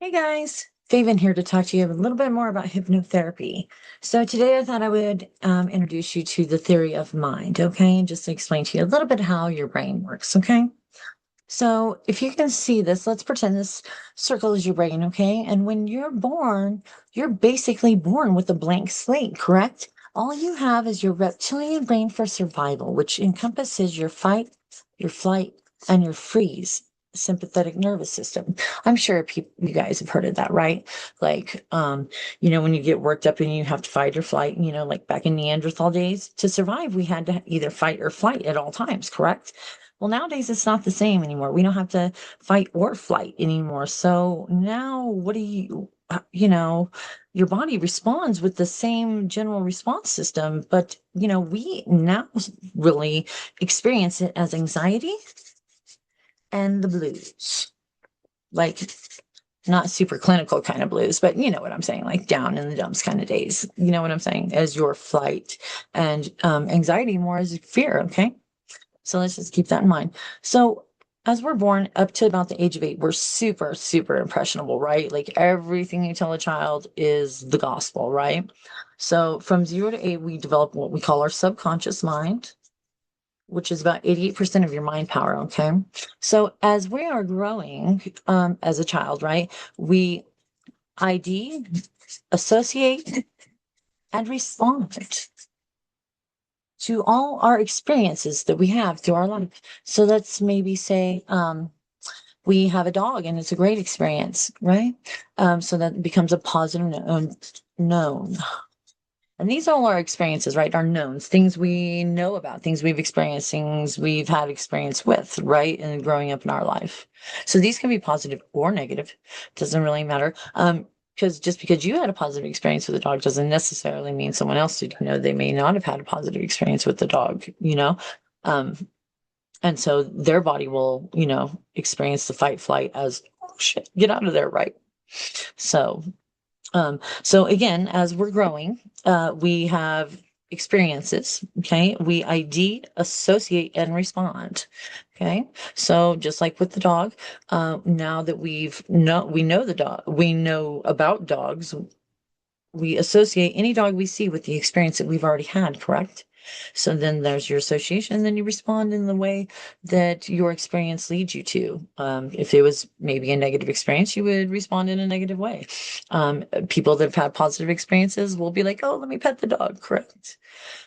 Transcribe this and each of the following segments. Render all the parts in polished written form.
Hey guys, Faven here to talk to you a little bit more about hypnotherapy. So today I thought I would introduce you to the theory of mind, okay? And just explain to you a little bit how your brain works, okay? So if you can see this, let's pretend this circle is your brain, okay? And when you're born, you're basically born with a blank slate, correct? All you have is your reptilian brain for survival, which encompasses your fight, your flight, and your freeze sympathetic nervous system. I'm sure you guys have heard of that, right? Like, when you get worked up and you have to fight or flight, like back in Neanderthal days, to survive, we had to either fight or flight at all times, correct? Well, nowadays it's not the same anymore. We don't have to fight or flight anymore. So now what do your body responds with the same general response system, but we now really experience it as anxiety and the blues. Like not super clinical kind of blues, but you know what I'm saying, like down in the dumps kind of days. You know what I'm saying? As your flight and anxiety more as fear, okay? So let's just keep that in mind. So as we're born up to about the age of 8, we're super, super impressionable, right? Like everything you tell a child is the gospel, right? So from 0 to 8, we develop what we call our subconscious mind, which is about 88% of your mind power, okay? So as we are growing as a child, right, we ID, associate, and respond to all our experiences that we have through our life. So let's maybe say we have a dog and it's a great experience, right? So that becomes a positive known. And these are all our experiences, right? Our knowns, things we know about, things we've experienced, things we've had experience with, right? And growing up in our life. So these can be positive or negative. Doesn't really matter. Because just because you had a positive experience with a dog doesn't necessarily mean someone else did. They may not have had a positive experience with the dog. Um, and so their body will, experience the fight flight as, oh shit, get out of there, right? So so again, as we're growing, we have experiences. Okay. We ID, associate, and respond. Okay. So just like with the dog, now that we know the dog, we know about dogs, we associate any dog we see with the experience that we've already had, correct? So then there's your association, and then you respond in the way that your experience leads you to. If it was maybe a negative experience, you would respond in a negative way. People that have had positive experiences will be like, oh, let me pet the dog, correct?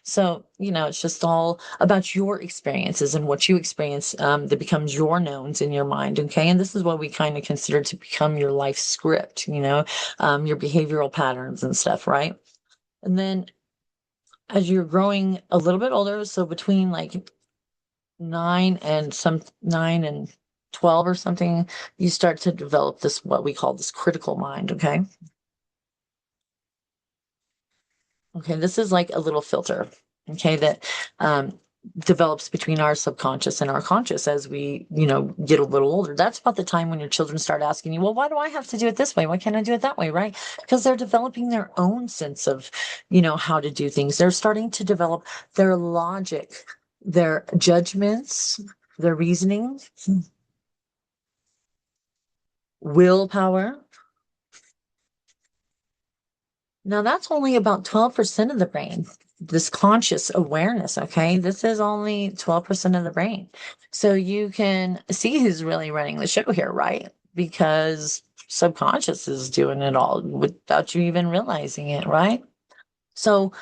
So, it's just all about your experiences and what you experience that becomes your knowns in your mind. Okay. And this is what we kind of consider to become your life script, your behavioral patterns and stuff, right? And then as you're growing a little bit older, so between like 9 and 12 or something, you start to develop this, what we call this critical mind. Okay. Okay, this is like a little filter, okay, that develops between our subconscious and our conscious as we, get a little older. That's about the time when your children start asking you, well, why do I have to do it this way? Why can't I do it that way? Right? Because they're developing their own sense of, how to do things. They're starting to develop their logic, their judgments, their reasoning, willpower. Now, that's only about 12% of the brain, this conscious awareness, okay? This is only 12% of the brain. So you can see who's really running the show here, right? Because subconscious is doing it all without you even realizing it, right? So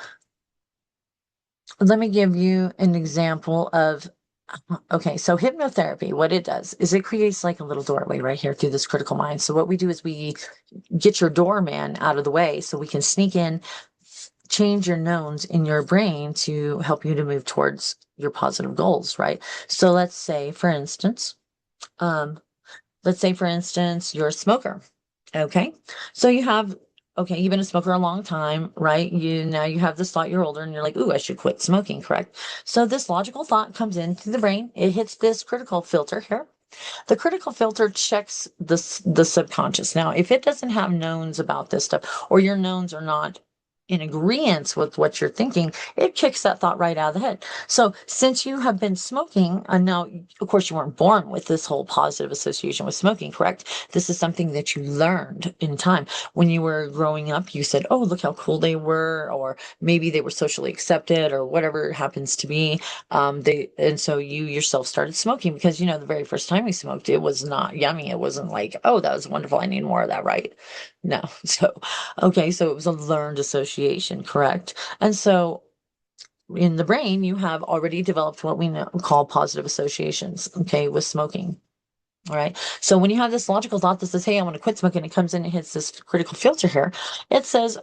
let me give you an example of okay, so hypnotherapy, what it does is it creates like a little doorway right here through this critical mind. So what we do is we get your doorman out of the way so we can sneak in, change your knowns in your brain to help you to move towards your positive goals, right? So um, let's say for instance, you're a smoker. Okay. So okay, you've been a smoker a long time, right? Now you have this thought, you're older and you're like, ooh, I should quit smoking, correct? So this logical thought comes into the brain. It hits this critical filter here. The critical filter checks the subconscious. Now, if it doesn't have knowns about this stuff, or your knowns are not in agreement with what you're thinking, it kicks that thought right out of the head. So since you have been smoking, and now, of course, you weren't born with this whole positive association with smoking, correct? This is something that you learned in time. When you were growing up, you said, oh, look how cool they were, or maybe they were socially accepted, or whatever it happens to be. And so you yourself started smoking because, the very first time you smoked, it was not yummy. It wasn't like, oh, that was wonderful. I need more of that, right? No. So, okay, so it was a learned association, correct? And so in the brain, you have already developed what we call positive associations, okay, with smoking. All right. So when you have this logical thought that says, hey, I want to quit smoking, it comes in and hits this critical filter here. It says,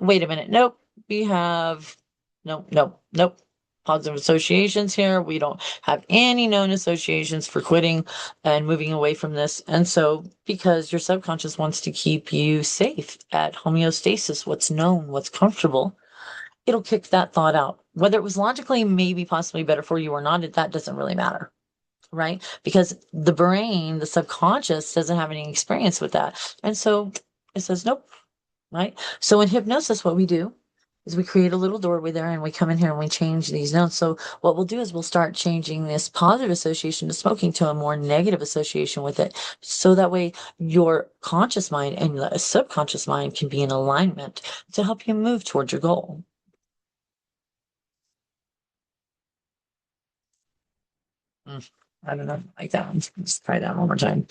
wait a minute. Nope. We have, nope, nope, nope. Positive associations here. We don't have any known associations for quitting and moving away from this. And so, because your subconscious wants to keep you safe at homeostasis, what's known, what's comfortable, it'll kick that thought out. Whether it was logically maybe possibly better for you or not, that doesn't really matter, right? Because the brain, the subconscious, doesn't have any experience with that. And so it says, nope, right? So in hypnosis, what we do is we create a little doorway there and we come in here and we change these notes. So what we'll do is we'll start changing this positive association to smoking to a more negative association with it. So that way your conscious mind and the subconscious mind can be in alignment to help you move towards your goal. I don't know, like that one. Let's try that one more time.